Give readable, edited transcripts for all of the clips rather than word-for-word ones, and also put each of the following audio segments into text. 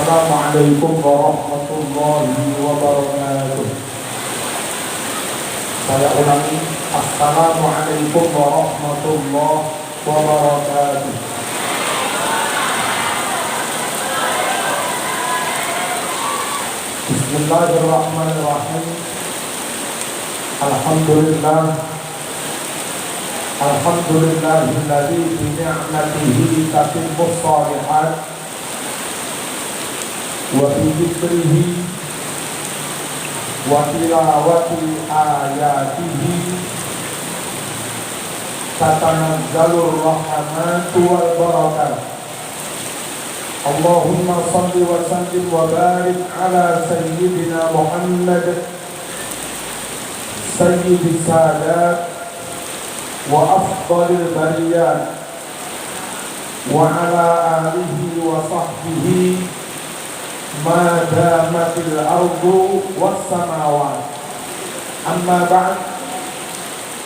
Assalamualaikum warahmatullahi wabarakatuh. Saya ulangi, Assalamualaikum warahmatullahi wabarakatuh. Bismillahirrahmanirrahim. Alhamdulillahilladzi bi ni'matihi tatimmus shalihat wa bi dzikrihi wa tilawati ayatihi tatanazzalur rahmatu wal barakatuh. Allahumma salli wa sallim wa barik ala sayyidina Muhammad sayyidis sadat wa afdalil bariyat wa ala alihi wa sahbihi ma damatil ardu was samawat. Amma ba'd,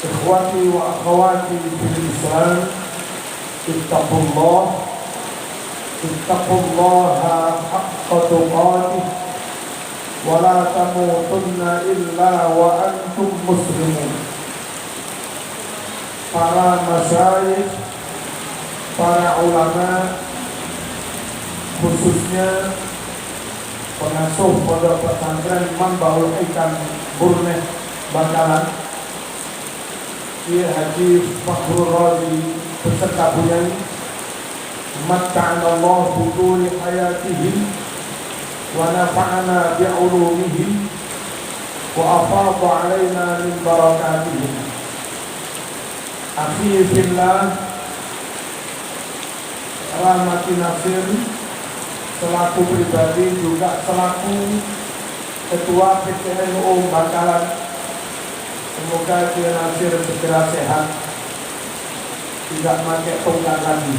ikhwati wa akhwati fil Islam, ittaqullaha haqqa tuqatih wa la tamutunna illa wa antum muslimun. Para masyayikh, para ulama, khususnya pengasuh pondok pesantren Mambaul Hikam Burneh Bangkalan, Kiai Haji Fakhrul Razi beserta buyai, matta'anallahu bi tuli hayatihim wa nafa'ana bi ulumihim wa afadha 'alaina min barakatihim. Akhi fillah, Rahmati Nasir selaku pribadi juga selaku Ketua PCNU Bangkalan, semoga Kiai Nasir segera sehat, tidak pakai tongkat lagi.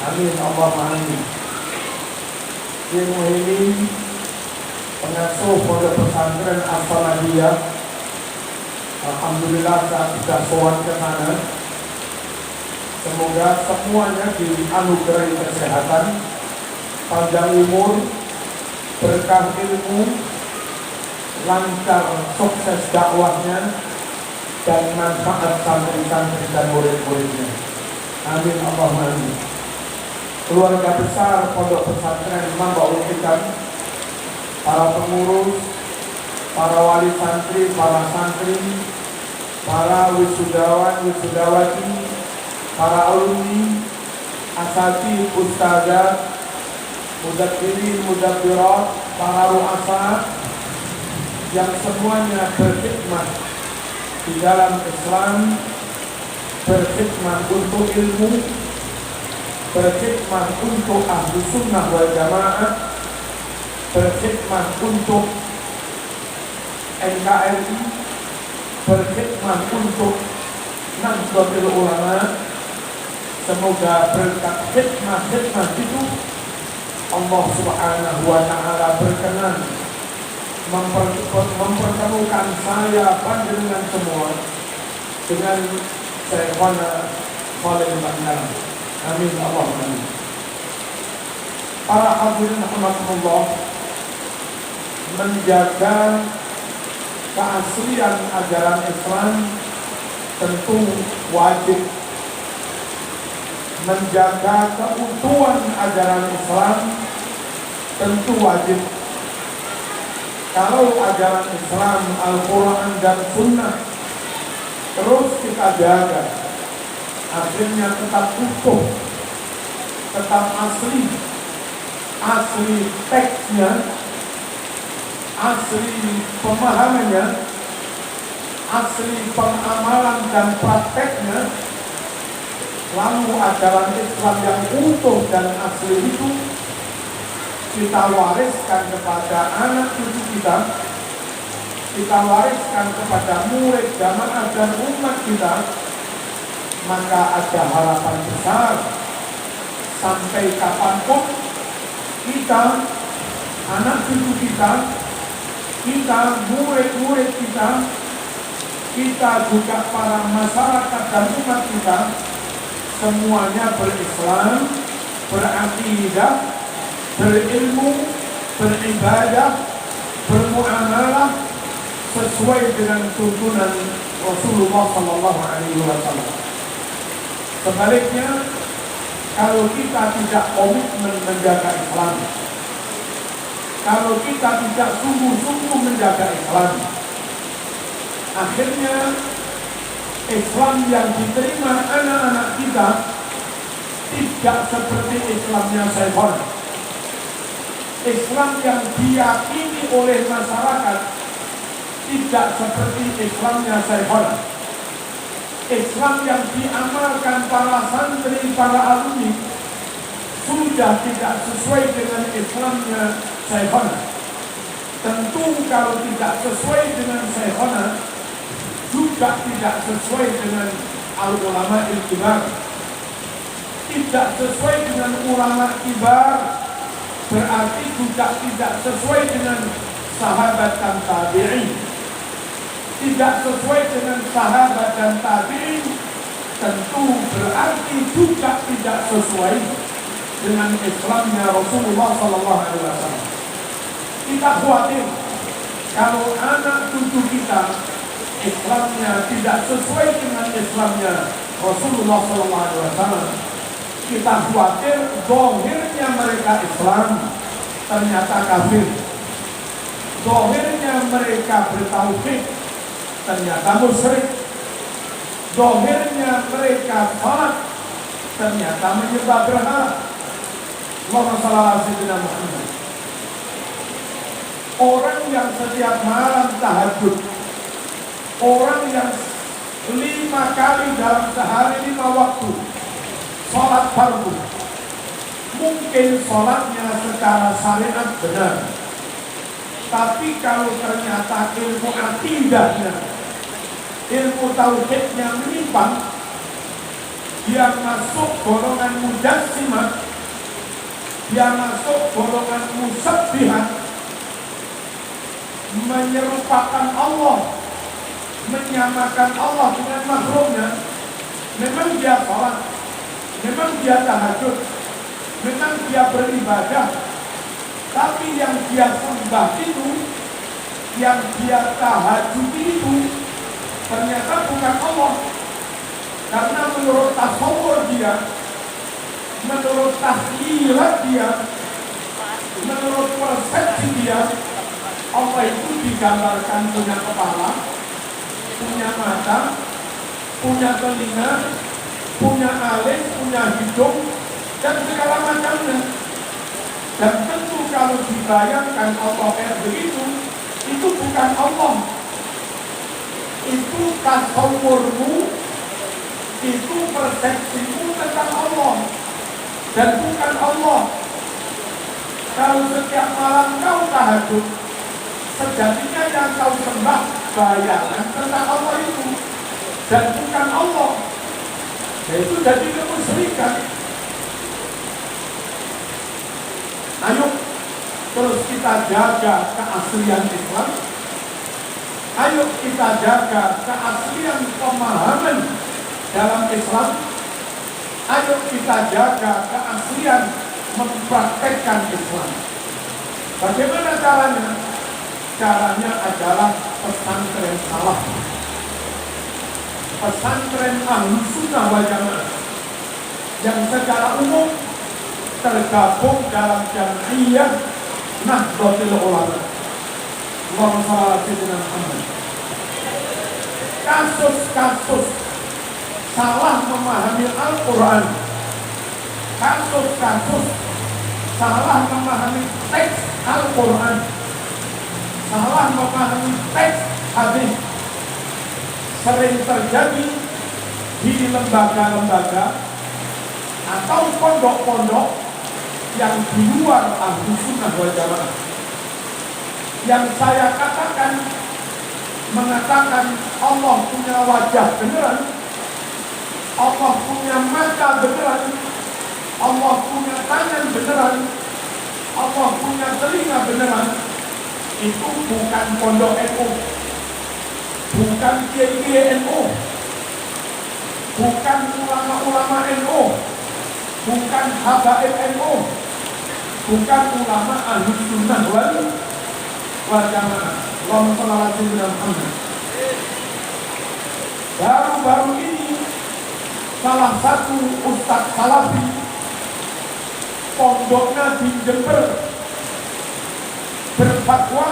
Amin Allahumma amin. Kiai Muhyiddin, pengasuh pondok pesantren As-Saladiyah, alhamdulillah saya sudah sowan ke sana. Semoga semuanya dianugerahi kesehatan, panjang umur, berkah ilmu, lancar sukses dakwahnya, dan manfaat santri-santri dan murid-muridnya. Amin Allahumma amin. Keluarga besar pondok pesantren Mambaul Hikam, para pengurus, para wali santri, para santri, para wisudawan, wisudawati, para alumni, asatidz, ustadzat, mudzakirin, mudzakirat, para ru'asa yang semuanya berkhidmat di dalam Islam, berkhidmat untuk ilmu, berkhidmat untuk ahlu sunnah wal jamaah, berkhidmat untuk NKRI, berkhidmat untuk Nahdlatul Ulama. Semoga berkat khidmat itu Allah Subhanahu wa ta'ala berkenan mempertemukan saya panjenengan semua dengan Syekhana Khalil Bangkalan. Amin Allahumma amin. Para hadirin rahimakumullah, menjaga keaslian ajaran Islam tentu wajib. Menjaga keutuhan ajaran Islam tentu wajib. Kalau ajaran Islam, Al-Quran dan Sunnah terus kita jaga, akhirnya tetap utuh, tetap asli teksnya, asli pemahamannya, asli pengamalan dan prakteknya. Lalu ajaran Islam yang utuh dan asli itu kita wariskan kepada anak cucu kita wariskan kepada murid, jamaah dan umat kita, maka ada harapan besar sampai kapanpun kita, anak cucu kita, murid-murid kita juga para masyarakat dan umat kita semuanya berislam, berakidah, berilmu, beribadah, bermuamalah sesuai dengan tuntunan Rasulullah Sallallahu Alaihi Wasallam. Sebaliknya, kalau kita tidak komitmen menjaga Islam, kalau kita tidak sungguh-sungguh menjaga Islam, akhirnya Islam yang diterima anak-anak kita tidak seperti Islamnya Syekhon. Islam yang diyakini oleh masyarakat tidak seperti Islamnya Syekhon. Islam yang diamalkan para santri, para alumni sudah tidak sesuai dengan Islamnya Syekhon. Tentu kalau tidak sesuai dengan Syekhon, juga tidak sesuai dengan al-ulama il-kibar. Tidak sesuai dengan ulama kibar, berarti juga tidak sesuai dengan sahabat dan tabi'in. Tidak sesuai dengan sahabat dan tabi'in, tentu berarti juga tidak sesuai dengan Islamnya Rasulullah Sallallahu Alaihi Wasallam. Kita khawatir kalau anak cucu kita Islamnya tidak sesuai dengan Islamnya Rasulullah Sallallahu Alaihi Wasallam. Kita khawatir zahirnya mereka Islam, ternyata kafir. Zahirnya mereka bertauhid, ternyata musyrik. Zahirnya mereka salat, ternyata menyembah berhala. Allahumma shalli ala sayyidina Muhammad. Orang yang setiap malam tahajud, orang yang 5 kali dalam sehari 5 waktu sholat fardu, mungkin sholatnya secara syariat benar, tapi kalau ternyata ilmu akidahnya, ilmu tauhidnya menyimpang, dia masuk golongan mujassimah, dia masuk golongan musabbihat, menyerupakan Allah, menyamakan Allah dengan makhluknya. Memang dia sholat, memang dia tahajud, memang dia beribadah, tapi yang dia sembah itu, yang dia tahajud itu, ternyata bukan Allah. Karena menurut tasawwur dia, menurut tahlilat dia, menurut persepsi dia, Allah itu digambarkan punya kepala, punya mata, punya telinga, punya alis, punya hidung, dan segala macamnya. Dan tentu kalau dibayangkan Allah kayak begitu, itu bukan Allah. Itu tasawwurmu, itu persepsimu tentang Allah, dan bukan Allah. Kalau setiap malam kau tahajud, sejatinya yang kau sembah bayangan tentang Allah itu, dan bukan Allah. Itu jadi kemusyrikan. Ayo terus kita jaga keaslian Islam. Ayo kita jaga keaslian pemahaman dalam Islam. Ayo kita jaga keaslian mempraktekkan Islam. Bagaimana caranya? Caranya adalah pesantren salah, pesantren Ahlus Sunnah wal Jamaah yang secara umum tergabung dalam Jam'iyah Nahdlatul Ulama. Allahumma shalli ala sayyidina Muhammad. Kasus-kasus salah memahami Al-Quran, kasus-kasus salah memahami teks Al-Quran, salah memahami teks hadis sering terjadi di lembaga-lembaga atau pondok-pondok yang di luar Ahlus Sunnah wal Jamaah. Yang saya katakan, mengatakan Allah punya wajah beneran, Allah punya mata beneran, Allah punya tangan beneran, Allah punya telinga beneran, itu bukan pondok NU, bukan kiai NU, bukan ulama-ulama NU, bukan habaib NU, bukan ulama ahlus sunnah wal jamaah. Allahumma shalli ala sayyidina Muhammad. Baru-baru ini salah satu ustadz salafi pondoknya di Jember berfatwa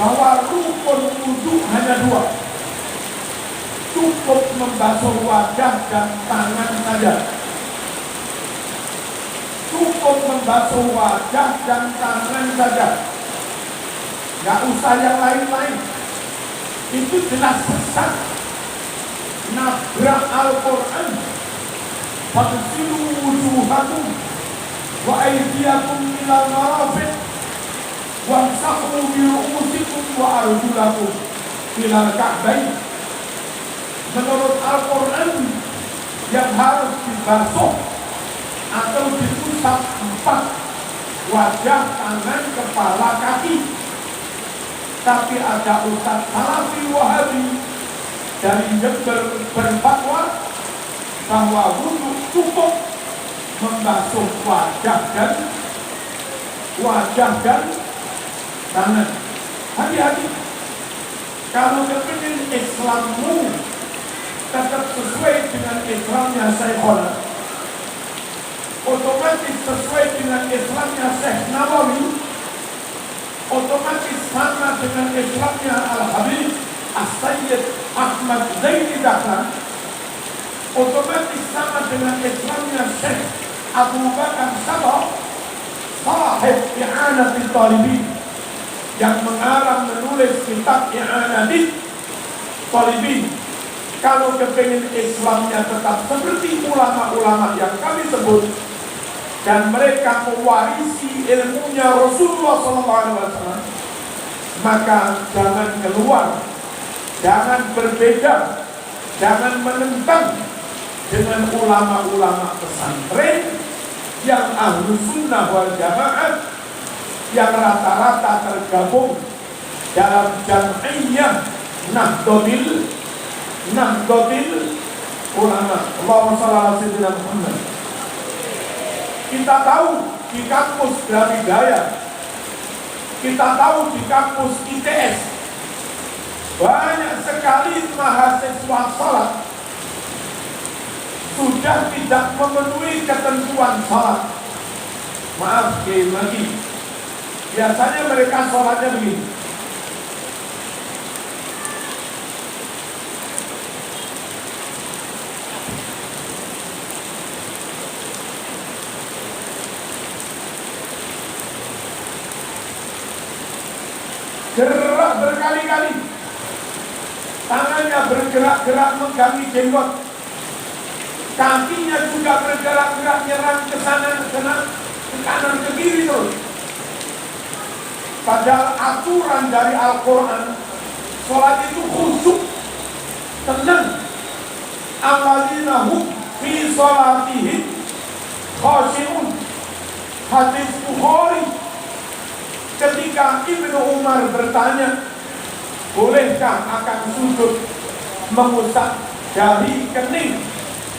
bahwa rukun wudu hanya 2. Cukup membasuh wajah dan tangan saja. Cukup membasuh wajah dan tangan saja. Gak usah yang lain-lain. Itu jelas sesat. Nabrak Al-Quran. Faghsilu wujuhakum wa aydiyakum ilal marafiq wamsahu bi ru'usikum wa arjulakum ilal ka'bayn. Menurut Al-Quran yang harus dibasuh atau diusap 4, wajah, tangan, kepala, kaki. Tapi ada ustaz salafi wahabi dari Jember berfatwa bahwa wudu cukup membasuh wajah dan tangan. Hati-hati, kalau kepingin Islammu tetap sesuai dengan Islamnya Syekhona, otomatis sesuai dengan Islamnya Syekh Nawawi, otomatis sama dengan Islamnya Al-Habib As-Sayyid Ahmad Zaini Dahlan, otomatis sama dengan Islamnya Syekh Abu Bakar Sabah, sahib I'anatit Talibin, yang mengarang menulis kitab I'anatit Talibin. Kalau kepingin Islamnya tetap seperti ulama-ulama yang kami sebut, dan mereka mewarisi ilmunya Rasulullah SAW, maka jangan keluar, jangan berbeda, jangan menentang dengan ulama-ulama pesantren yang ahlu sunnah wal jamaah, yang rata-rata tergabung dalam jam'iyah Nahdlatul Ulama. Allahumma shalli ala sayyidina Muhammad. Kita tahu di kampus Brawijaya, kita tahu di kampus ITS, banyak sekali mahasiswa salat sudah tidak memenuhi ketentuan salat. Maaf, lagi. Biasanya mereka salatnya begini. Gerak berkali-kali, tangannya bergerak-gerak menggangi jenggot, kakinya juga bergerak-gerak nyerang ke sana, ke kanan, ke kiri terus. Padahal aturan dari Al-Quran, sholat itu khusyuk, tenang. Alladzina hum fi sholatihim khashi'un. Hadis Bukhari. Ketika Ibnu Umar bertanya, bolehkah akan sujud mengusap dahi kening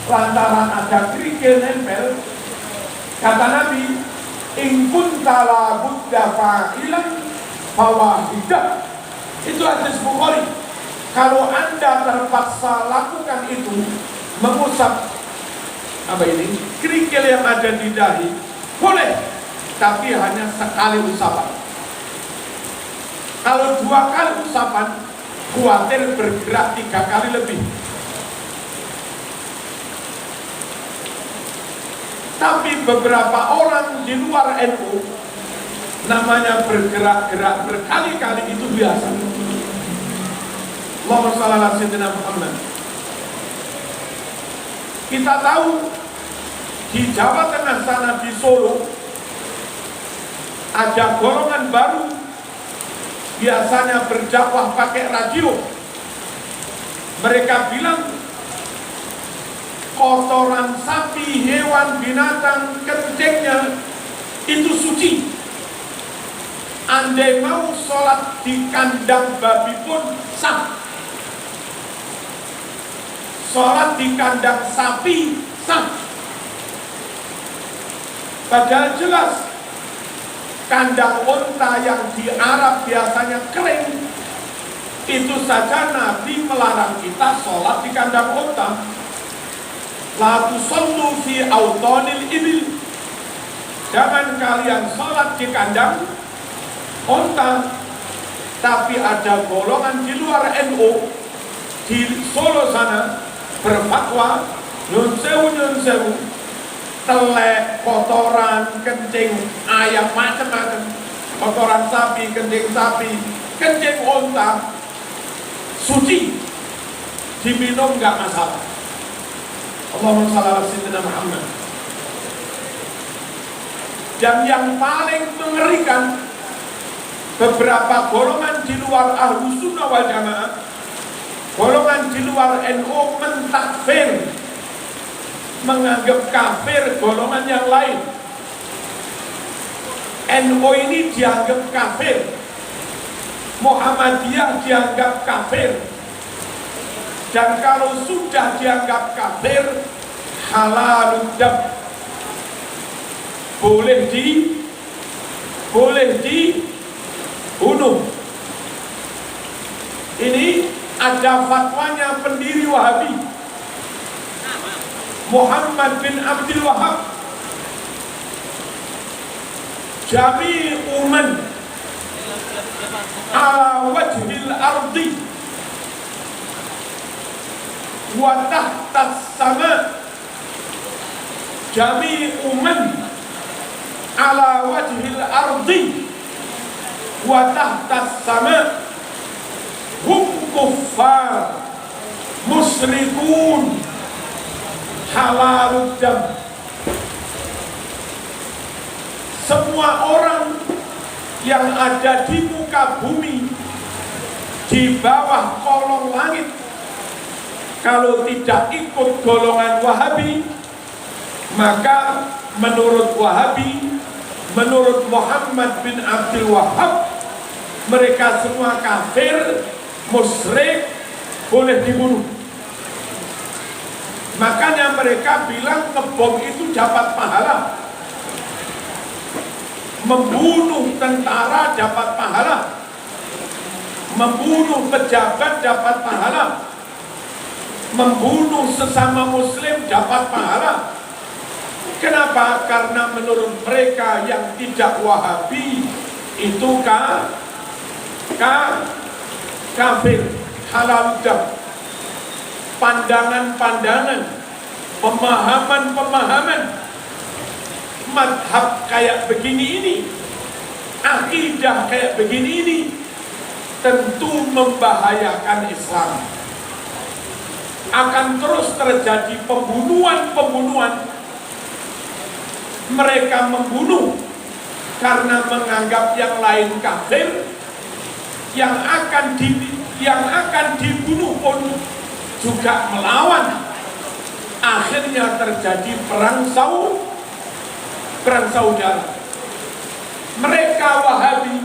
lantaran ada kerikil nempel? Kata Nabi, in kunta la budda fa'ilan fawahidah. Itu hadis Bukhari. Kalau Anda terpaksa lakukan itu, mengusap kerikil yang ada di dahi, boleh, tapi hanya sekali usapan. Kalau 2 kali usapan, khawatir bergerak 3 kali lebih. Tapi beberapa orang di luar NU, namanya bergerak-gerak berkali-kali, itu biasa. Allahumma shalli ala sayyidina Muhammad. Kita tahu di Jawa Tengah sana, di Solo, ada golongan baru, biasanya berdakwah pakai radio. Mereka bilang kotoran sapi, hewan, binatang, kencingnya itu suci. Andai mau sholat di kandang babi pun sah. Sholat di kandang sapi sah. Padahal jelas kandang unta yang di Arab biasanya kering, itu saja Nabi melarang kita sholat di kandang unta. La tusallu fi autonil ibil, jangan kalian sholat di kandang unta. Tapi ada golongan di luar NU di Solo sana berfatwa nyun sewu telek, kotoran, kencing ayam macam-macam, kotoran sapi, kencing unta suci, diminum nggak masalah. Allahumma shalli ala sayyidina Muhammad. Dan yang paling mengerikan, beberapa golongan di luar Ahlus Sunnah wal Jamaah, golongan di luar NU mentakfir, menganggap kafir golongan yang lain. NU ini dianggap kafir, Muhammadiyah dianggap kafir, dan kalau sudah dianggap kafir, halal dam, boleh dibunuh. Ini ada fatwanya pendiri Wahabi, Muhammad bin Abdul Wahab. Jami'u man ala wajhil ardi wa tahtas sama, jami'u man ala wajhil ardi wa tahtas sama hum kuffar musyrikun halalud dam. Semua orang yang ada di muka bumi, di bawah kolong langit, kalau tidak ikut golongan Wahabi, maka menurut Wahabi, menurut Muhammad bin Abdul Wahab, mereka semua kafir, musyrik, boleh dibunuh. Makanya mereka bilang ngebom itu dapat pahala, membunuh tentara dapat pahala, membunuh pejabat dapat pahala, membunuh sesama muslim dapat pahala. Kenapa? Karena menurut mereka yang tidak Wahabi itu kafir, halal dam. Pandangan-pandangan, pemahaman-pemahaman madhab kayak begini ini, akidah kayak begini ini, tentu membahayakan Islam. Akan terus terjadi pembunuhan-pembunuhan. Mereka membunuh karena menganggap yang lain kafir, yang akan dibunuh pun juga melawan. Akhirnya terjadi perang saudara. Mereka Wahabi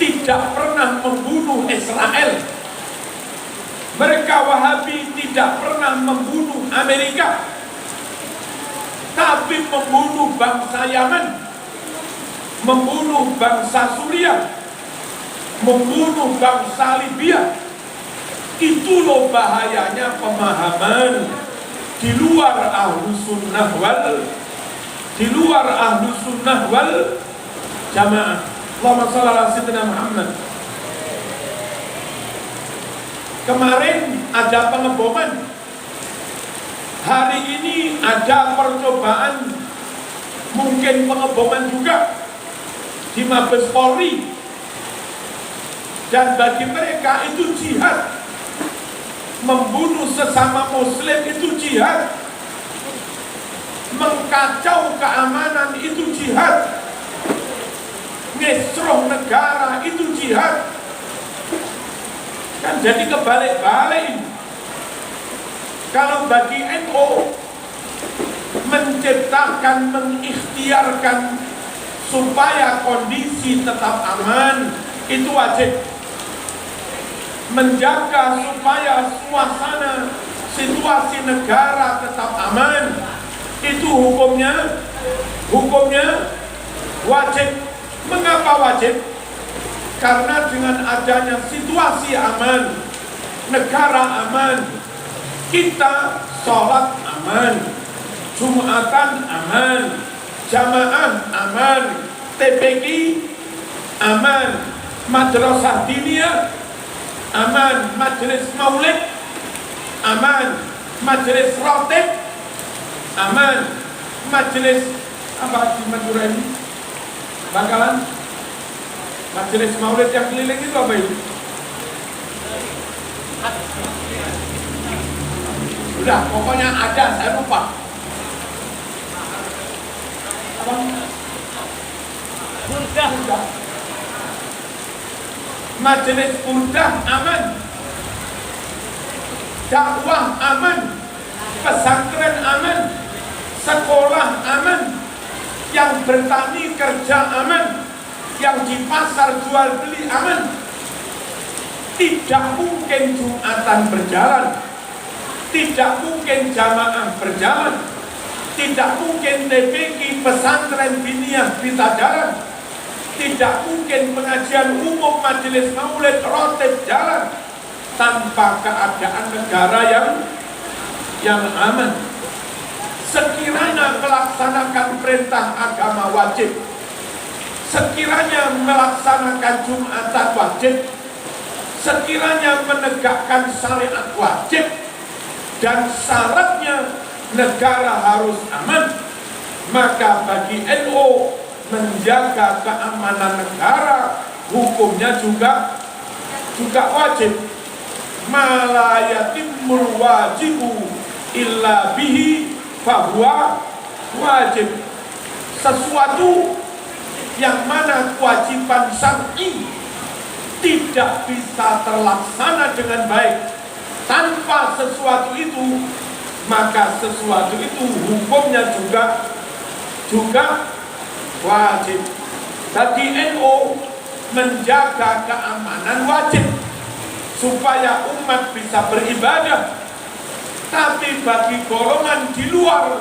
tidak pernah membunuh Israel. Mereka Wahabi tidak pernah membunuh Amerika, tapi membunuh bangsa Yaman, membunuh bangsa Suriah, membunuh bangsa Libya. Itu loh bahayanya pemahaman di luar Ahlus Sunnah wal Jamaah. Allahumma shalli ala sayyidina Muhammad. Kemarin ada pengeboman, hari ini ada percobaan, mungkin pengeboman juga di Mabes Polri. Dan bagi mereka itu jihad. Membunuh sesama muslim itu jihad. Mengkacau keamanan itu jihad. Ngesroh negara itu jihad. Kan jadi kebalik-balik. Kalau bagi NU menciptakan, mengikhtiarkan supaya kondisi tetap aman, itu wajib. Menjaga supaya suasana, situasi negara tetap aman, itu hukumnya wajib. Mengapa wajib? Karena dengan adanya situasi aman, negara aman, kita sholat aman, Jumatan aman, jamaah aman, TPQ aman, madrasah diniyah aman, majelis maulid aman, majelis rotib aman, majelis apa di Madura ini? Bangkalan? Majelis maulid yang keliling itu apa itu? Udah, pokoknya ada, saya lupa. Apa? Burdah. Majelis burdah aman, dakwah aman, pesantren aman, sekolah aman, yang bertani kerja aman, yang di pasar jual beli aman. Tidak mungkin Jumatan berjalan, tidak mungkin jamaah berjalan, tidak mungkin TPQ pesantren diniyah bisa jalan, tidak mungkin pengajian umum majelis maulid rotib jalan tanpa keadaan negara yang aman. Sekiranya melaksanakan perintah agama wajib, sekiranya melaksanakan Jumatan wajib, sekiranya menegakkan syariat wajib, dan syaratnya negara harus aman, maka bagi NU menjaga keamanan negara hukumnya juga wajib. Ma yatimul wajibu illa bihi fahuwa wajib. Sesuatu yang mana kewajiban syar'i tidak bisa terlaksana dengan baik tanpa sesuatu itu, maka sesuatu itu hukumnya juga wajib. Bagi NU menjaga keamanan wajib supaya umat bisa beribadah. Tapi bagi golongan di luar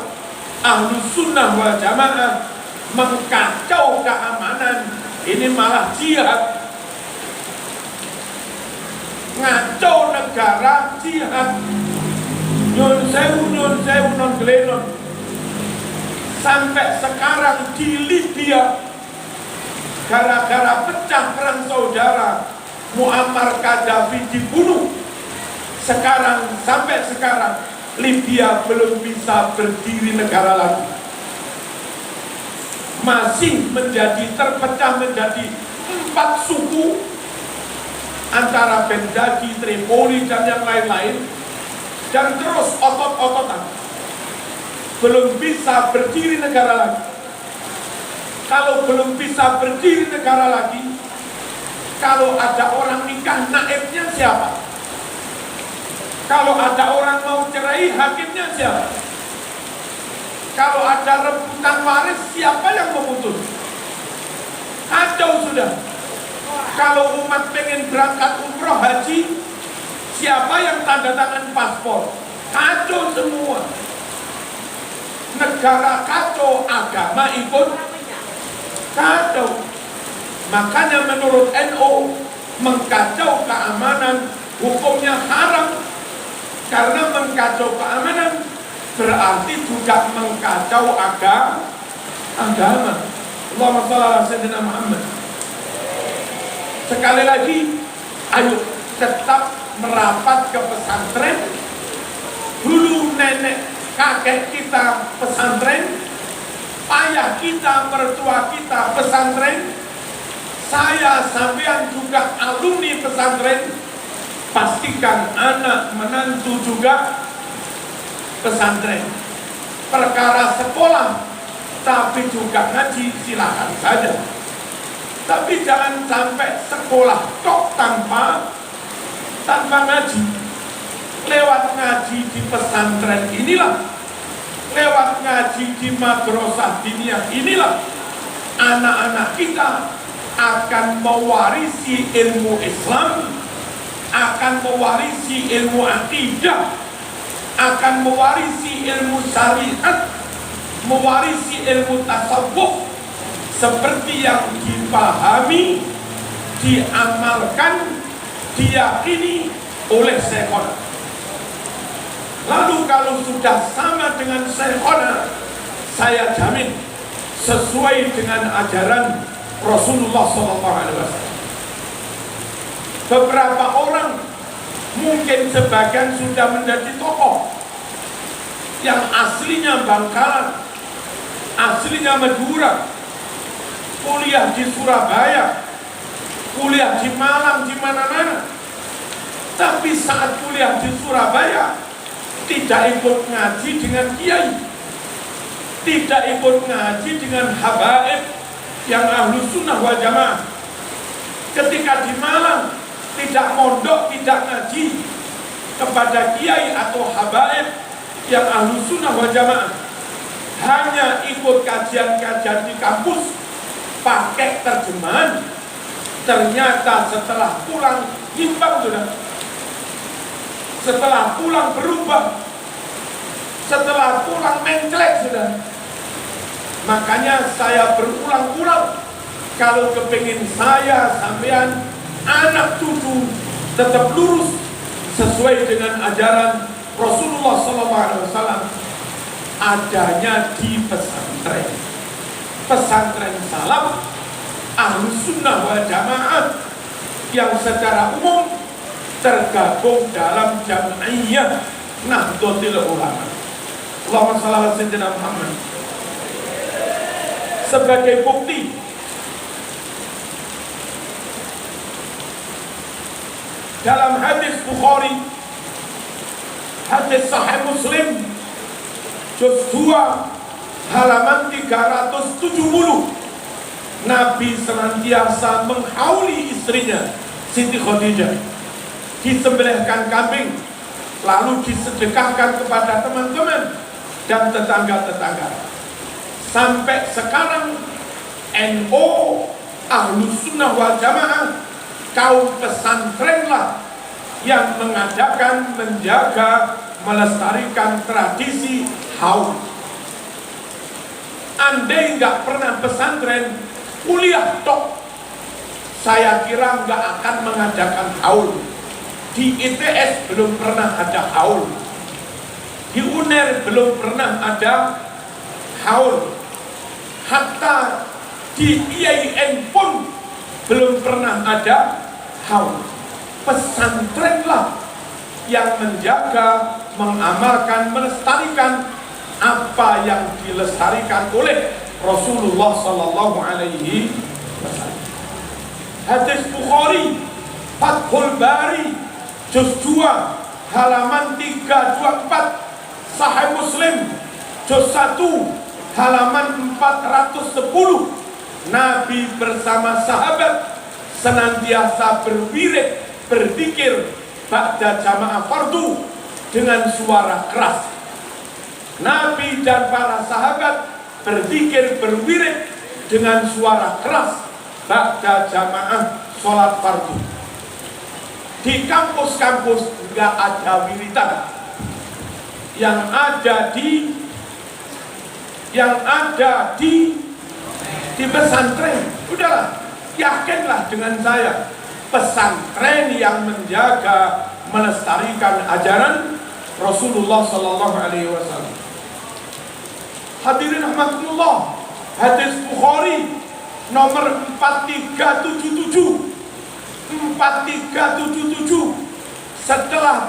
Ahlus Sunnah wal Jamaah mengkacau keamanan, ini malah jihad. Ngacau negara, jihad. Nyun sewu non gelenon. Sampai sekarang di Libya, gara-gara pecah perang saudara, Muammar Gaddafi dibunuh. Sampai sekarang Libya belum bisa berdiri negara lagi. Masih terpecah menjadi 4 suku antara Benghazi, Tripoli dan yang lain-lain, dan terus otot-ototan. Belum bisa berdiri negara lagi. Kalau belum bisa berdiri negara lagi, kalau ada orang nikah, naibnya siapa? Kalau ada orang mau cerai, hakimnya siapa? Kalau ada rebutan waris, siapa yang memutus? Kacau sudah. Kalau umat pengen berangkat umroh haji, siapa yang tanda tangan paspor? Kacau semua. Negara kacau, agama ikut kacau. Makanya menurut NU, mengkacau keamanan hukumnya haram. Karena mengkacau keamanan berarti juga mengkacau agama. Allahumma shalli ala sayyidina Muhammad. Sekali lagi, ayo tetap merapat ke pesantren. Dulu nenek kakek kita pesantren, ayah kita, mertua kita pesantren, saya sampean juga alumni pesantren. Pastikan anak menantu juga pesantren. Perkara sekolah tapi juga ngaji, silakan saja. Tapi jangan sampai sekolah kok tanpa ngaji. Lewat ngaji di pesantren inilah, lewat ngaji di madrasah diniyah inilah, anak-anak kita akan mewarisi ilmu Islam, akan mewarisi ilmu akidah, akan mewarisi ilmu syariat, mewarisi ilmu tasawuf, seperti yang dipahami, diamalkan, diyakini oleh Syekhona. Lalu kalau sudah sama dengan Syekhona, saya jamin sesuai dengan ajaran Rasulullah SAW. Beberapa orang, mungkin sebagian sudah menjadi tokoh yang aslinya Bangkalan, aslinya Madura, kuliah di Surabaya, kuliah di Malang, di mana-mana. Tapi saat kuliah di Surabaya, tidak ikut ngaji dengan kiai, tidak ikut ngaji dengan habaib yang Ahlus Sunnah wal Jamaah. Ketika di Malang, tidak mondok, tidak ngaji kepada kiai atau habaib yang Ahlus Sunnah wal Jamaah, hanya ikut kajian-kajian di kampus pakai terjemahan. Ternyata setelah pulang nyimpang sudah, setelah pulang berubah, setelah pulang menclek sudah. Makanya saya berulang-ulang, kalau kepingin saya sampean anak cucu tetap lurus sesuai dengan ajaran Rasulullah SAW, adanya di pesantren, pesantren salaf Ahlus Sunnah wal Jamaah yang secara umum tergabung dalam Jam'iyah Nahdlatul Ulama. Allahumma shalli ala sayyidina Muhammad. Sebagai bukti, dalam hadis Bukhari, hadis Sahih Muslim, juz 2 halaman 370, Nabi senantiasa menghauli istrinya Siti Khadijah, disembelihkan kambing, lalu disedekahkan kepada teman-teman dan tetangga-tetangga. Sampai sekarang NU Ahlus Sunnah wal Jamaah, kaum pesantrenlah yang mengadakan, menjaga, melestarikan tradisi haul. Andai nggak pernah pesantren, kuliah tok, saya kira nggak akan mengadakan haul. Di ITS belum pernah ada haul, di UNER belum pernah ada haul, hatta di IAIN pun belum pernah ada haul. Pesantrenlah yang menjaga, mengamalkan, melestarikan apa yang dilestarikan oleh Rasulullah Sallallahu Alaihi Wasallam. Hadis Bukhari, Fathul Bari, juz 2 halaman 324, Sahih Muslim, juz 1 halaman 410, Nabi bersama sahabat senantiasa berwirid, berzikir ba'da jamaah fardu dengan suara keras. Nabi dan para sahabat berzikir, berwirid dengan suara keras ba'da jamaah sholat fardu. Di kampus-kampus nggak ada wiridan, yang ada di pesantren. Udahlah, yakinlah dengan saya, pesantren yang menjaga, melestarikan ajaran Rasulullah Sallallahu Alaihi Wasallam. Hadirin rahmatullah, hadis Bukhari nomor 4377, setelah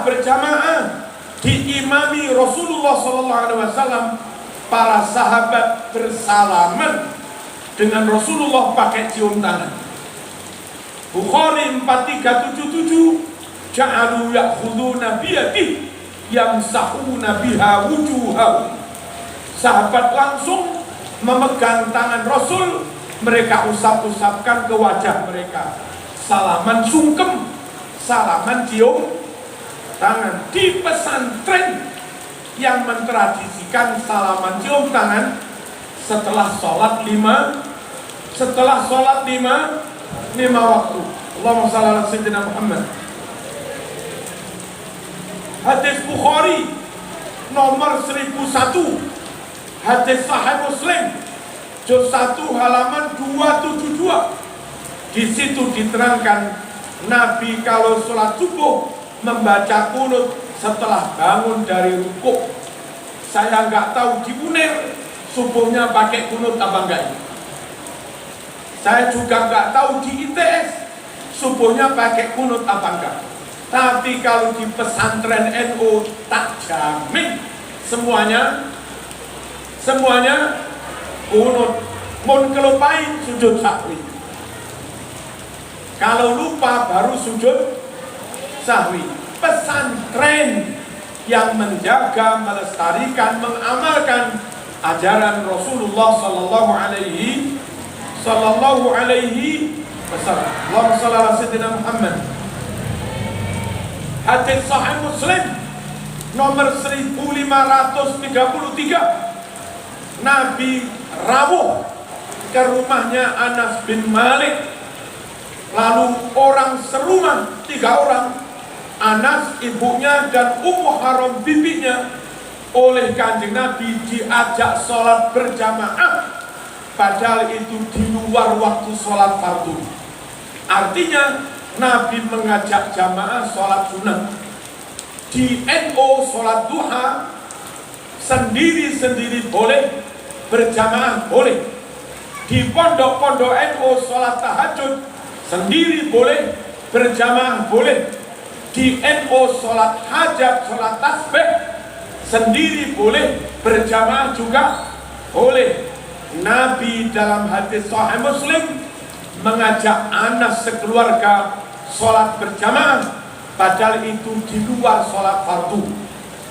berjamaah diimami Rasulullah SAW, para sahabat bersalaman dengan Rasulullah pakai cium tangan. Bukhari 4377, ja'alu ya'khuduna biyadihi yamsahuna biha wujuhahum. Sahabat langsung memegang tangan Rasul, mereka usap-usapkan ke wajah mereka. Salaman sungkem, salaman cium tangan. Di pesantren yang mentradisikan salaman cium tangan setelah sholat lima waktu. Allahumma shalli ala sayyidina Muhammad. Hadis Bukhari nomor 1001, Hadis Sahih Muslim juz 1 halaman 272. Di situ diterangkan Nabi kalau sholat subuh membaca kunut setelah bangun dari rukuk. Saya nggak tahu di Munir subuhnya pakai kunut apa enggak. Saya juga nggak tahu di ITS subuhnya pakai kunut apa enggak. Tapi kalau di pesantren NU tak jamin semuanya kunut. Mun kelupain sujud sahwi. Kalau lupa baru sujud sahwi. Pesantren yang menjaga, melestarikan, mengamalkan ajaran Rasulullah sallallahu alaihi wasallam. Allahumma shalli ala sayyidina Muhammad. Hadis Sahih Muslim nomor 1533. Nabi rawuh ke rumahnya Anas bin Malik. Lalu orang serumah 3 orang, Anas, ibunya, dan Ummu Haram bibinya, oleh Kanjeng Nabi diajak sholat berjamaah, padahal itu di luar waktu sholat fardu. Artinya Nabi mengajak jamaah sholat sunnah. Di NU sholat duha sendiri-sendiri boleh, berjamaah boleh. Di pondok-pondok NU sholat tahajud sendiri boleh, berjamaah boleh. Di NU sholat hajat, sholat tasbih sendiri boleh, berjamaah juga boleh. Nabi dalam hadis Sahih Muslim mengajak Anas sekeluarga sholat berjamaah, padahal itu di luar sholat fardu.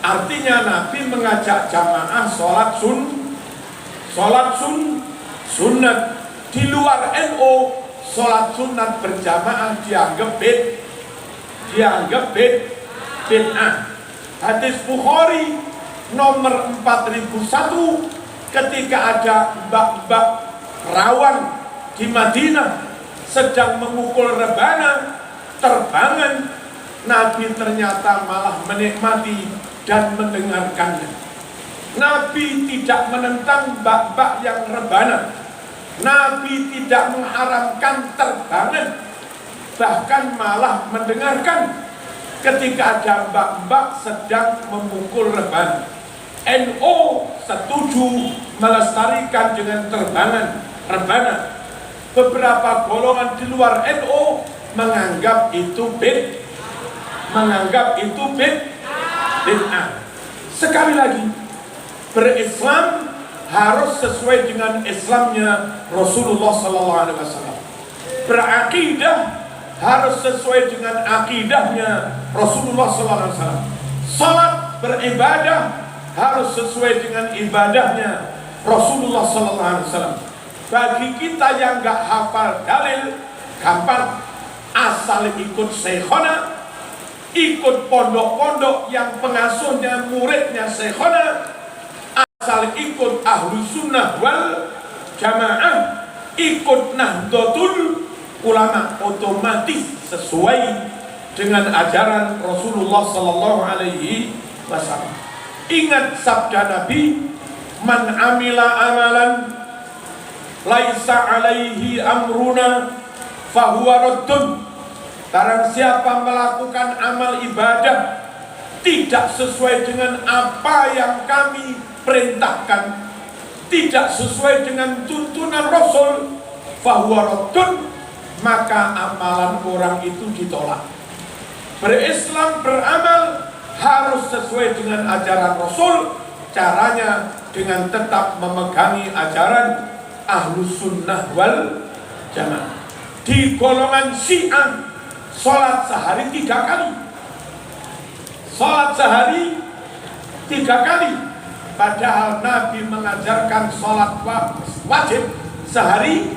Artinya Nabi mengajak jamaah sholat sunat. Di luar NU sholat sunat berjamaah dianggap bid'ah. Hadis Bukhari nomor 4001, ketika ada mbak-mbak rawan di Madinah sedang memukul rebana terbangan, Nabi ternyata malah menikmati dan mendengarkannya. Nabi tidak menentang mbak-mbak yang rebana. Nabi tidak mengharamkan terbangan, bahkan malah mendengarkan ketika ada mbak-mbak sedang memukul rebana. NU setuju melestarikan dengan terbangan rebana. Beberapa golongan di luar NU menganggap itu bid'ah. Sekali lagi, berislam harus sesuai dengan Islamnya Rasulullah SAW. Berakidah harus sesuai dengan akidahnya Rasulullah SAW. Salat beribadah harus sesuai dengan ibadahnya Rasulullah SAW. Bagi kita yang gak hafal dalil, gampang, asal ikut syekhona, ikut pondok-pondok yang pengasuhnya muridnya syekhona, asal ikut ahlu sunnah wal jamaah, ikut nahdlatul ulama, otomatis sesuai dengan ajaran Rasulullah sallallahu alaihi wasallam. Ingat sabda Nabi, man amila amalan laisa alaihi amruna fahuwa raddun. Barang siapa melakukan amal ibadah tidak sesuai dengan apa yang kami perintahkan, tidak sesuai dengan tuntunan Rasul, fahuwa raddun, maka amalan orang itu ditolak. Berislam, beramal harus sesuai dengan ajaran Rasul. Caranya dengan tetap memegangi ajaran Ahlus Sunnah wal Jamaah. Di golongan Syiah, sholat sehari 3 kali. Sholat sehari 3 kali. Padahal Nabi mengajarkan sholat wajib sehari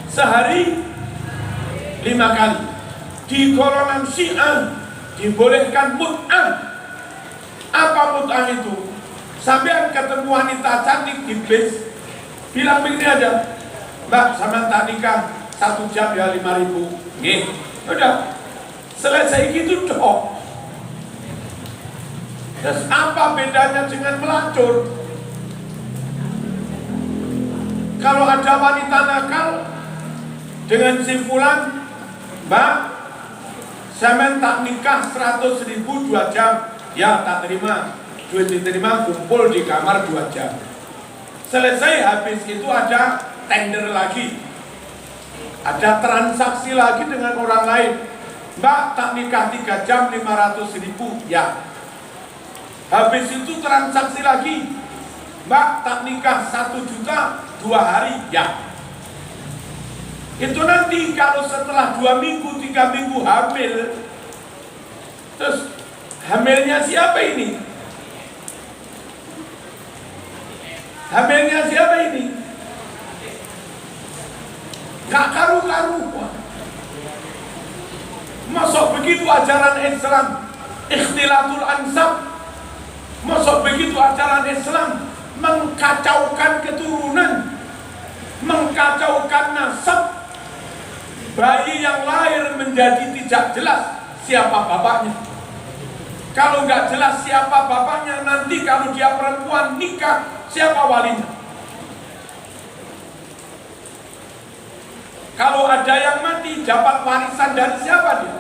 5 kali. Di golongan Syiah dibolehkan mut'ah. Apa mut'ah itu? Sampai ketemu wanita cantik di bis, bilang begini aja, Mbak, sama tak nikah 1 jam ya 5.000. Nih, udah selesai gitu dong. Terus apa bedanya dengan melacur? Kalau ada wanita nakal dengan simpulan, Mbak, saya tak nikah 100.000 2 jam, ya tak terima. Duit diterima, kumpul di kamar 2 jam. Selesai habis itu ada tender lagi, ada transaksi lagi dengan orang lain. Mbak, tak nikah 3 jam 500.000, ya. Habis itu transaksi lagi, Mbak, tak nikah 1 juta 2 hari, ya. Itu nanti kalau setelah 2 minggu 3 minggu hamil, terus hamilnya siapa ini? Hamilnya siapa ini? Gak karu-karuan. Masuk begitu ajaran Islam ikhtilatul ansab, masuk begitu ajaran Islam mengkacaukan keturunan, mengkacaukan nasab. Bayi yang lahir menjadi tidak jelas siapa bapaknya. Kalau nggak jelas siapa bapaknya, nanti kalau dia perempuan nikah, siapa walinya? Kalau ada yang mati, dapat warisan dari siapa dia?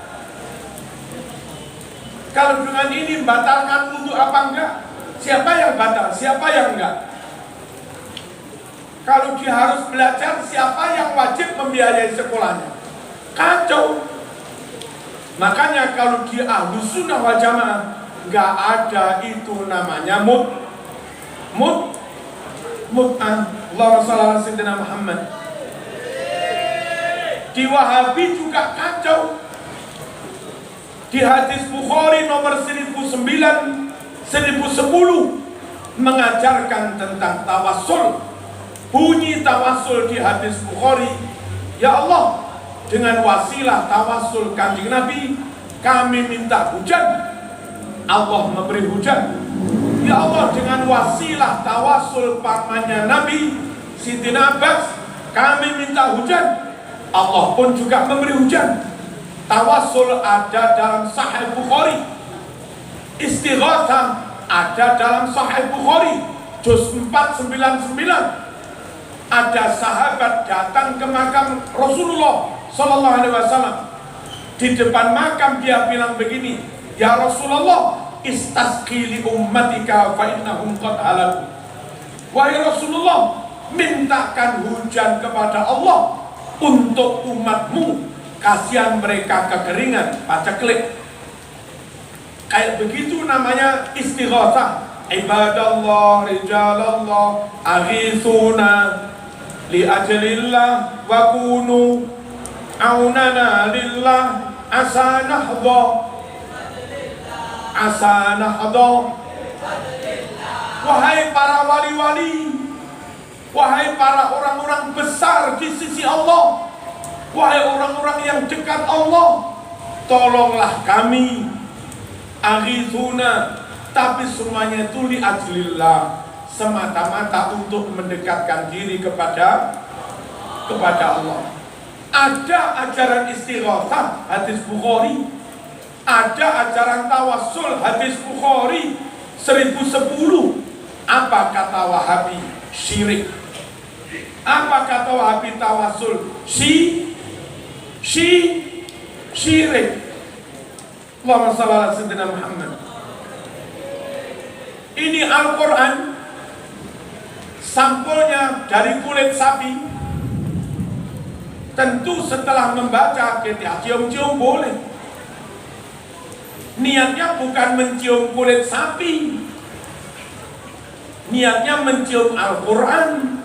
Kalau dengan ini batalkan untuk apa enggak? Siapa yang batal, siapa yang enggak? Kalau dia harus belajar, siapa yang wajib membiayai sekolahnya? Kacau. Makanya kalau di Ahlus Sunnah wal Jamaah nggak ada itu namanya mut'ah. Allahumma shalli ala sayyidina Muhammad. Di Wahabi juga kacau. Di hadis Bukhari nomor 1010 mengajarkan tentang tawassul. Bunyi tawassul di hadis Bukhari, ya Allah, dengan wasilah tawassul Kanjeng Nabi, kami minta hujan, Allah memberi hujan. Ya Allah, dengan wasilah tawassul pamannya Nabi Siti Abbas, kami minta hujan, Allah pun juga memberi hujan. Tawassul ada dalam Sahih Bukhari, istighatsah ada dalam Sahih Bukhari juz 499. Ada sahabat datang ke makam Rasulullah Sallallahu Alaihi Wasallam. Di depan makam dia bilang begini, ya Rasulullah, istasqi li ummatika fa innahum qad halaku. Wahai Rasulullah, mintakan hujan kepada Allah untuk umatmu, kasihan mereka kekeringan, paceklik. Kayak begitu namanya istighatsah. Ibadallah, rijalallah, aghithuna li ajlillah wa kunu aunana lillah asanahdo. Wahai para wali-wali, wahai para orang-orang besar di sisi Allah, wahai orang-orang yang dekat Allah, tolonglah kami. Aghithuna, tapi semuanya itu li ajlillah, semata-mata untuk mendekatkan diri kepada Allah. Ada ajaran istighatsah hadis Bukhari, ada ajaran tawassul hadis Bukhari 1010. Apa kata Wahabi? Syirik. Apa kata Wahabi tawassul? Syirik. Allahumma shalli ala sayyidina Muhammad. Ini Al-Quran, sampulnya dari kulit sapi. Tentu setelah membaca kita cium-cium boleh. Niatnya bukan mencium kulit sapi, niatnya mencium Al-Quran.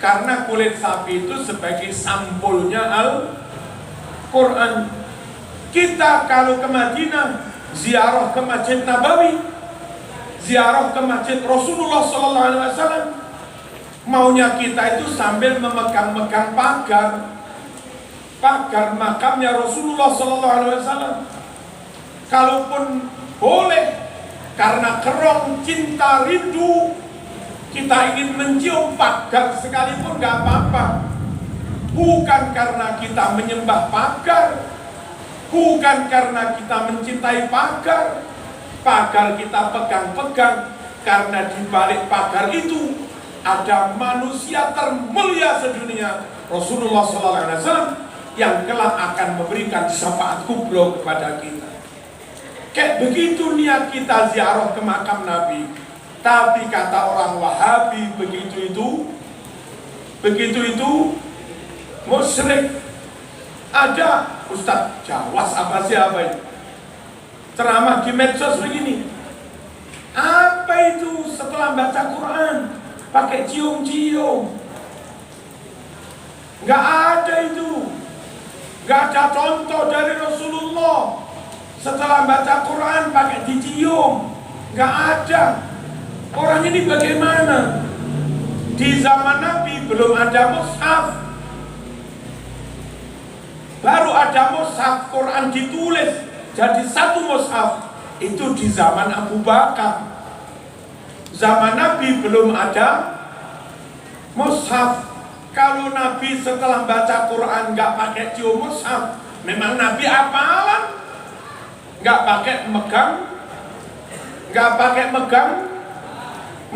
Karena kulit sapi itu sebagai sampulnya Al-Quran. Kita kalau ke Madinah, ziarah ke Masjid Nabawi, ziarah ke Masjid Rasulullah Sallallahu Alaihi Wasallam, maunya kita itu sambil memegang-megang pagar makamnya Rasulullah Sallallahu Alaihi Wasallam. Kalaupun boleh, karena kerong cinta rindu, kita ingin mencium pagar sekalipun gak apa-apa. Bukan karena kita menyembah pagar, bukan karena kita mencintai pagar kita pegang-pegang, karena di balik pagar itu ada manusia termulia sedunia, Rasulullah SAW, yang kelak akan memberikan syafaat kubro kepada kita. Kayak begitu niat kita ziarah ke makam Nabi. Tapi kata orang Wahabi begitu itu musyrik. Ada Ustadz Jawas apa itu ceramah di medsos begini, apa itu setelah baca Quran pakai cium-cium? Nggak ada itu, nggak ada contoh dari Rasulullah setelah baca Quran pakai dicium, nggak ada. Orang ini bagaimana? Di zaman Nabi belum ada mushaf, baru ada mushaf Quran ditulis jadi satu mushaf, itu di zaman Abu Bakar. Zaman Nabi belum ada mushaf. Kalau Nabi setelah baca Quran nggak pakai cium mushaf, memang Nabi apalan? Nggak pakai megang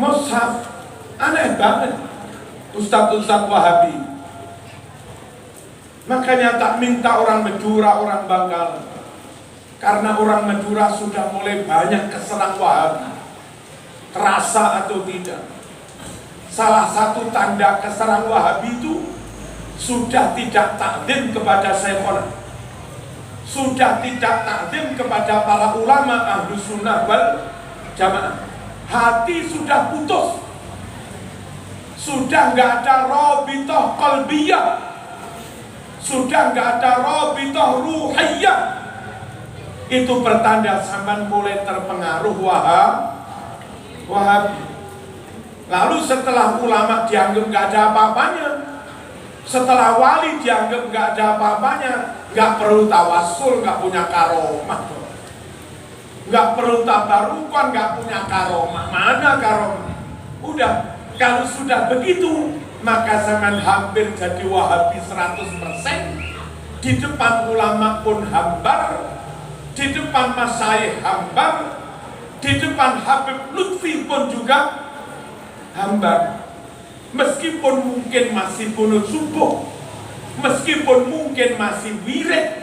mushaf. Aneh banget Ustadz Wahabi. Makanya tak minta orang Madura, orang Bangkalan, karena orang Madura sudah mulai banyak keserang Wahabi. Terasa atau tidak, salah satu tanda keserang Wahabi itu sudah tidak takdim kepada Syekhona, sudah tidak takdim kepada para ulama Ahlus Sunnah wal Jamaah. Hati sudah putus, sudah nggak ada rabithah qalbiyah, sudah nggak ada rabithah ruhiyah. Itu pertanda zaman mulai terpengaruh Wahabi. Lalu setelah ulama dianggap nggak ada apa-apanya, setelah wali dianggap nggak ada apa-apanya, nggak perlu tawasul, nggak punya karomah, nggak perlu tabarukan, nggak punya karomah. Mana karomah? Udah. Kalau sudah begitu, maka zaman hampir jadi Wahabi 100%. Di depan ulama pun hambar, di depan masyayikh hambar, di depan Habib Lutfi pun juga hambar. Meskipun mungkin masih kunut subuh, meskipun mungkin masih wirid,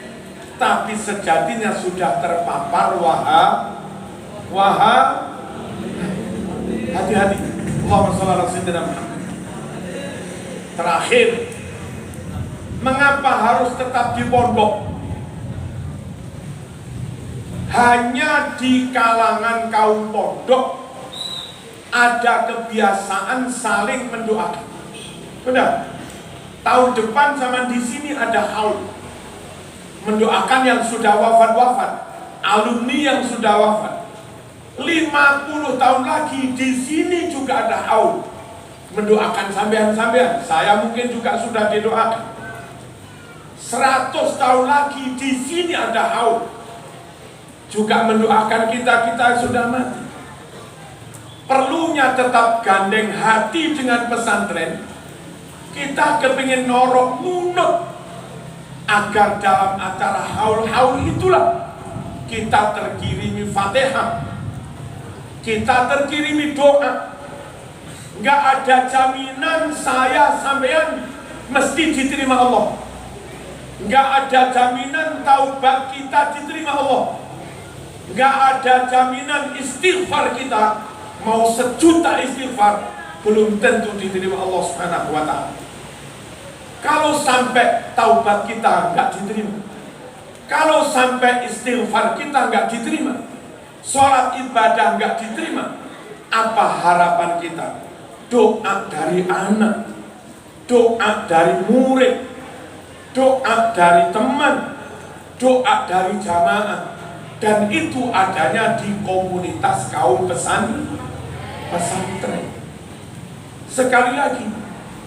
tapi sejatinya sudah terpapar hati-hati. Allahumma shalli ala sayyidina Muhammad. Terakhir, mengapa harus tetap di pondok? Hanya di kalangan kaum pondok ada kebiasaan saling mendoakan. Sudah, tahun depan zaman di sini ada haul mendoakan yang sudah wafat, alumni yang sudah wafat. 50 tahun lagi di sini juga ada haul mendoakan sampean-sampean. Saya mungkin juga sudah didoakan. 100 tahun lagi di sini ada haul juga mendoakan kita sudah mati. Perlunya tetap gandeng hati dengan pesantren. Kita kepingin norok munut agar dalam acara haul-haul itulah kita terkirimi Fatihah, kita terkirimi doa. Nggak ada jaminan saya sampean mesti diterima Allah. Nggak ada jaminan taubat kita diterima Allah. Nggak ada jaminan istighfar kita, mau 1.000.000 istighfar belum tentu diterima Allah Subhanahu wa ta'ala. Kalau sampai taubat kita nggak diterima, kalau sampai istighfar kita nggak diterima, sholat ibadah nggak diterima, apa harapan kita? Doa dari anak, doa dari murid, doa dari teman, doa dari jamaah, dan itu adanya di komunitas kaum pesantren. Sekali lagi,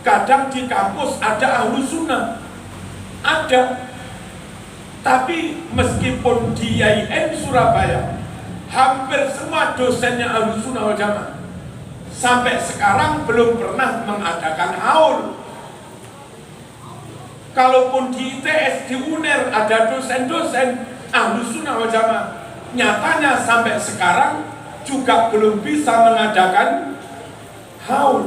kadang di kampus ada Ahlus Sunnah, ada. Tapi meskipun di IAIN Surabaya hampir semua dosennya Ahlus Sunnah wal Jamaah, sampai sekarang belum pernah mengadakan haul. Kalaupun di ITS, di UNER ada dosen-dosen Ahlus Sunnah wal Jamaah, nyatanya sampai sekarang juga belum bisa mengadakan haul.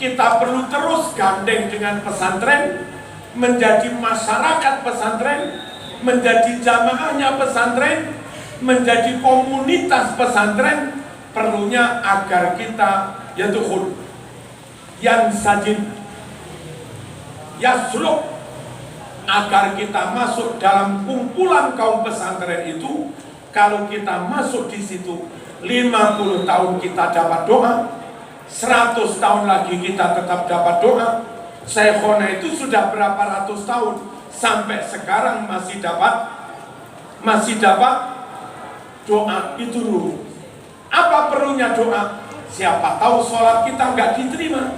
kita perlu terus gandeng dengan pesantren, menjadi masyarakat pesantren, menjadi jamaahnya pesantren, menjadi komunitas pesantren. Perlunya agar kita yadkhul, yansajin, yasluk, agar kita masuk dalam kumpulan kaum pesantren itu. Kalau kita masuk di situ, 50 tahun kita dapat doa, 100 tahun lagi kita tetap dapat doa. Syekhona itu sudah berapa ratus tahun, sampai sekarang masih dapat doa itu dulu. Apa perlunya doa? Siapa tahu sholat kita nggak diterima,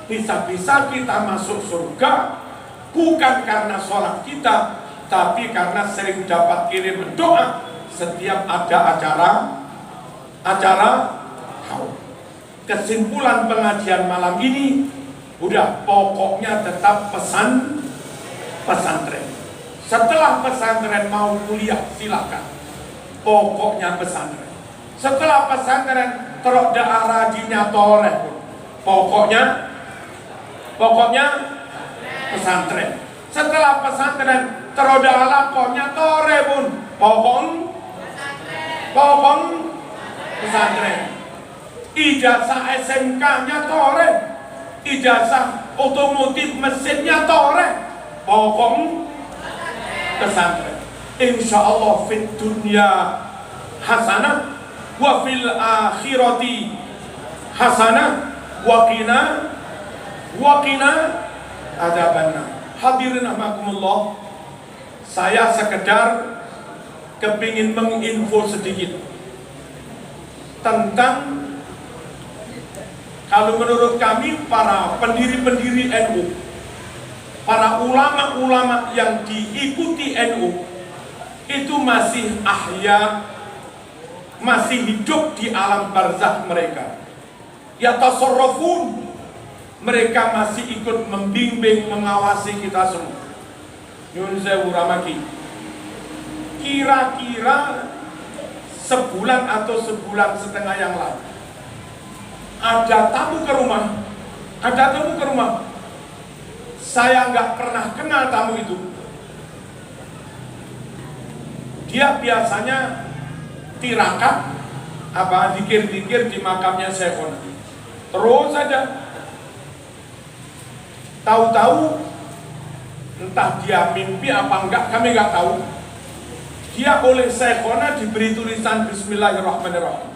bisa-bisa kita masuk surga bukan karena sholat kita, tapi karena sering dapat kirim doa setiap ada acara haul. Kesimpulan pengajian malam ini, udah pokoknya tetap pesantren. Setelah pesantren mau kuliah silakan, pokoknya pesantren. Setelah pesantren terok daerah dinyatore, pokoknya pesantren. Setelah pesantren teroda lakonnya tore pun pokok pesantren. Ijazah SMK-nya tore, ijazah otomotif mesinnya tore, pokok pesantren. Insya Allah fit dunya hasanah wa fil akhirati hasanah wa qina adzabannar. Hadirin rahimakumullah, saya sekedar kepingin menginfo sedikit tentang, kalau menurut kami para pendiri-pendiri NU, para ulama-ulama yang diikuti NU itu masih ahya, masih hidup di alam barzakh mereka. Ya tasarrufun, mereka masih ikut membimbing, mengawasi kita semua. Nyun sewu ramaki. Kira-kira sebulan atau sebulan setengah yang lalu, ada tamu ke rumah. Saya nggak pernah kenal tamu itu. Dia biasanya tirakat, dikir-dikir di makamnya Syekhona. Terus saja. Tahu-tahu, entah dia mimpi apa enggak, kami nggak tahu. Dia oleh Syekhona diberi tulisan Bismillahirrahmanirrahim.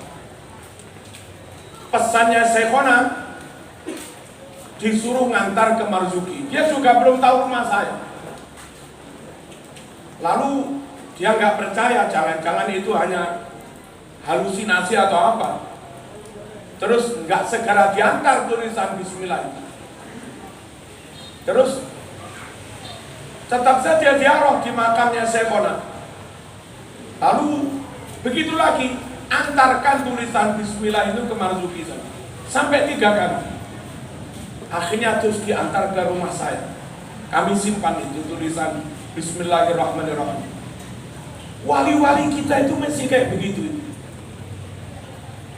Pesannya Syekhona disuruh ngantar ke Marzuki. Dia juga belum tahu rumah saya. Lalu dia nggak percaya, jangan-jangan itu hanya halusinasi atau apa. Terus nggak segera diantar tulisan Bismillah itu. Terus tetap saja diaroh di makamnya Syekhona. Lalu begitu lagi, antarkan tulisan Bismillah itu ke Marzuki sampai 3 kali. Akhirnya terus diantar ke rumah saya. Kami simpan itu tulisan Bismillahirrahmanirrahim. Wali-wali kita itu masih kayak begitu.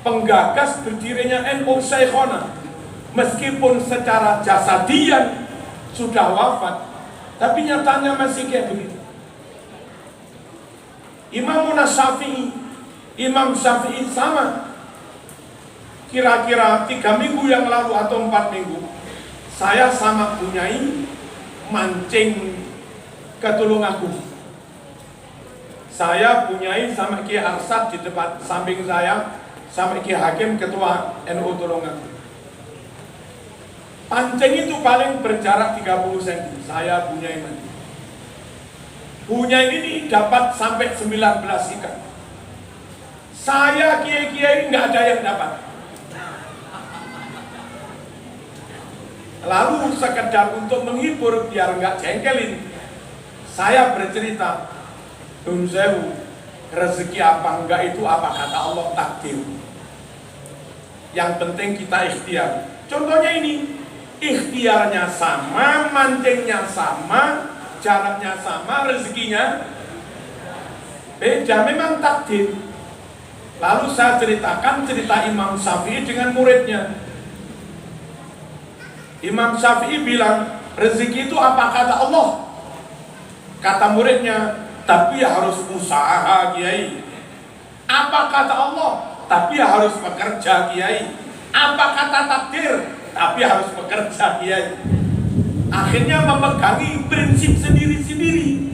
Penggagas berdirinya NU Syekhona, meskipun secara jasadian sudah wafat, tapi nyatanya masih kayak begitu. Imam Syafi'i sama. Kira-kira 3 minggu yang lalu atau 4 minggu, saya sama Bunyai mancing ke Tulungagung. Saya Bunyai sama Ki Arsad di depan samping saya, sama Ki Hakim ketua NU Tulungagung. Pancing itu paling berjarak 30 cm. Saya Bunyai mancing. Bunyai ini dapat sampai 19 ikan. Saya kiai-kiai nggak ada yang dapat. Lalu sekedar untuk menghibur biar nggak jengkelin, saya bercerita, Nun Sewu, rezeki apa enggak itu apa kata Allah, takdir. Yang penting kita ikhtiar. Contohnya ini, ikhtiarnya sama, mancingnya sama, jaraknya sama, rezekinya beda, memang takdir. Lalu saya ceritakan cerita Imam Syafi'i dengan muridnya. Imam Syafi'i bilang, rezeki itu apa kata Allah? Kata muridnya, tapi harus usaha Kiai. Apa kata Allah? Tapi harus bekerja Kiai. Apa kata takdir? Tapi harus bekerja Kiai. Akhirnya memegangi prinsip sendiri-sendiri.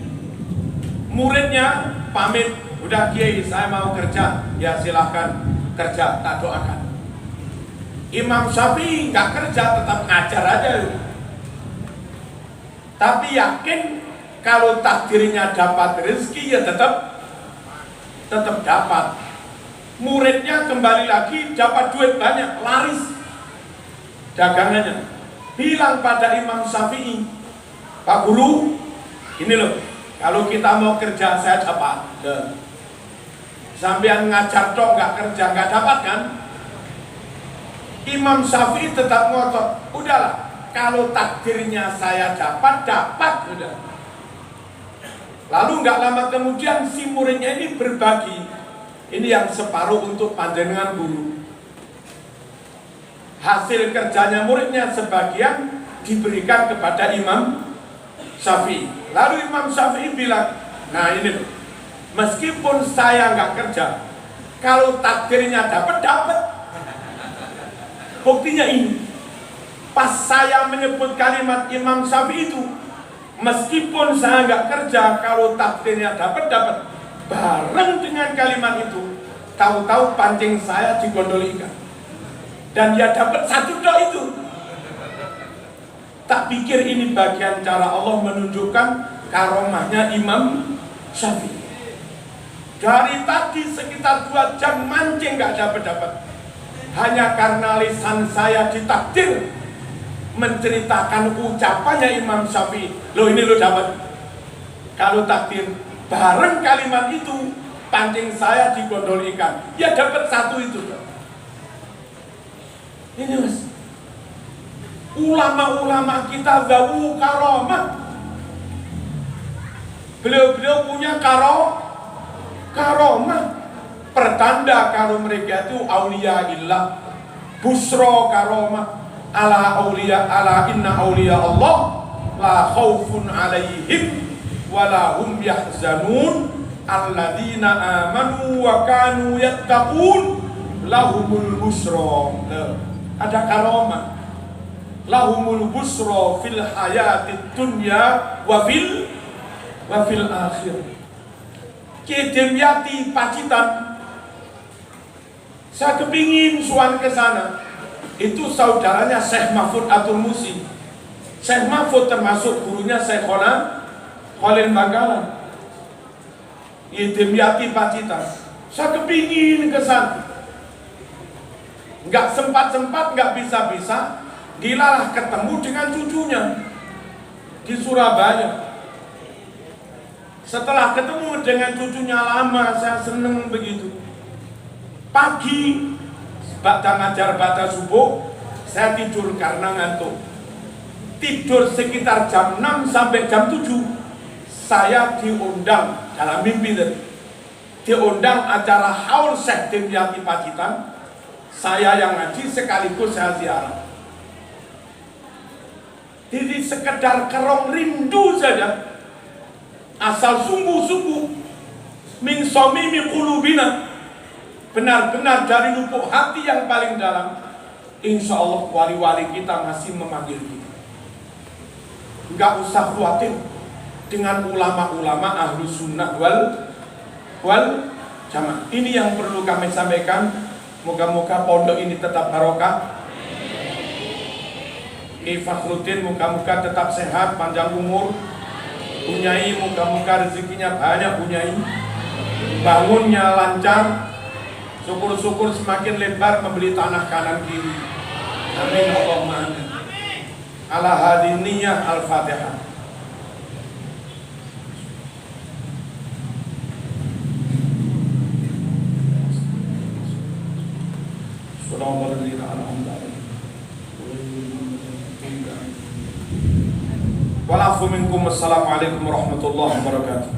Muridnya pamit, udah Kiai saya mau kerja, ya silahkan kerja, tak doakan. Imam Syafi'i nggak kerja, tetap ngajar aja. Tapi yakin kalau takdirnya dapat rezeki ya tetap dapat. Muridnya kembali lagi dapat duit banyak, laris dagangannya. Bilang pada Imam Syafi'i, Pak Guru, ini loh, kalau kita mau kerja saya dapat. Sampean ngajar dong nggak kerja nggak dapat kan? Imam Syafi'i tetap ngotot, udahlah, kalau takdirnya saya dapat udah. Lalu nggak lama kemudian si muridnya ini berbagi, ini yang separuh untuk panjenengan guru. Hasil kerjanya muridnya sebagian diberikan kepada Imam Syafi'i. Lalu Imam Syafi'i bilang, nah ini loh, meskipun saya nggak kerja, kalau takdirnya dapat. Buktinya ini, pas saya menyebut kalimat Imam Syafi'i itu, meskipun saya nggak kerja, kalau takdirnya dapat. Bareng dengan kalimat itu, tahu-tahu pancing saya digondol ikan, dan dia dapat satu dok itu. Tak pikir ini bagian cara Allah menunjukkan karomahnya Imam Syafi'i. Dari tadi sekitar 2 jam mancing nggak dapat. Hanya karena lisan saya ditakdir menceritakan ucapannya Imam Syafi'i. Loh ini lo dapat. Kalau takdir bareng kalimat itu, pancing saya digondol ikan, ya dapat satu itu. Ini mas, ulama-ulama kita zawu karomah. Beliau punya karomah. Pertanda kalau mereka itu aulia illah, busro karomah ala aulia ala inna aulia Allah la khaufun alaihim wala hum yahzanun alladzina amanu wa kanu yattaqun lahumul busro. Ada karomah, lahumul busro fil hayatid dunya wa fil akhir. Kedemyati Pacitan, saya kepingin suan ke sana. Itu saudaranya Syekh Mahfud Atul Musi. Syekh Mahfud termasuk gurunya Syekh Khalil Bangkalan. Demyati Pacitan. Saya kepingin ke sana. Nggak sempat, nggak bisa. Dilalah ketemu dengan cucunya di Surabaya. Setelah ketemu dengan cucunya lama, saya seneng begitu. Pagi, baca ngajar baca subuh, saya tidur karena ngantuk. Tidur sekitar jam 6 sampai jam 7. Saya diundang dalam mimpi tadi. Diundang acara haul Syekh Demyati Pacitan. Saya yang ngaji sekaligus saya ziarah. Jadi sekedar kerong rindu saja. Asal sungguh-sungguh min somimi qulubina, benar-benar dari lubuk hati yang paling dalam, insya Allah wali-wali kita masih memanggil kita. Enggak usah khawatir dengan ulama-ulama ahlu sunnah wal jamaah. Ini yang perlu kami sampaikan. Moga-moga pondok ini tetap barokah. Fakhruddin moga-moga tetap sehat, panjang umur. Bunyai moga-moga rezekinya banyak, Bunyai bangunnya lancar, syukur-syukur semakin lebar membeli tanah kanan kiri. Amin Allahumma amin. Ala hadiniyah al-Fatihah. Walafu minkum. Assalamualaikum warahmatullahi wabarakatuh.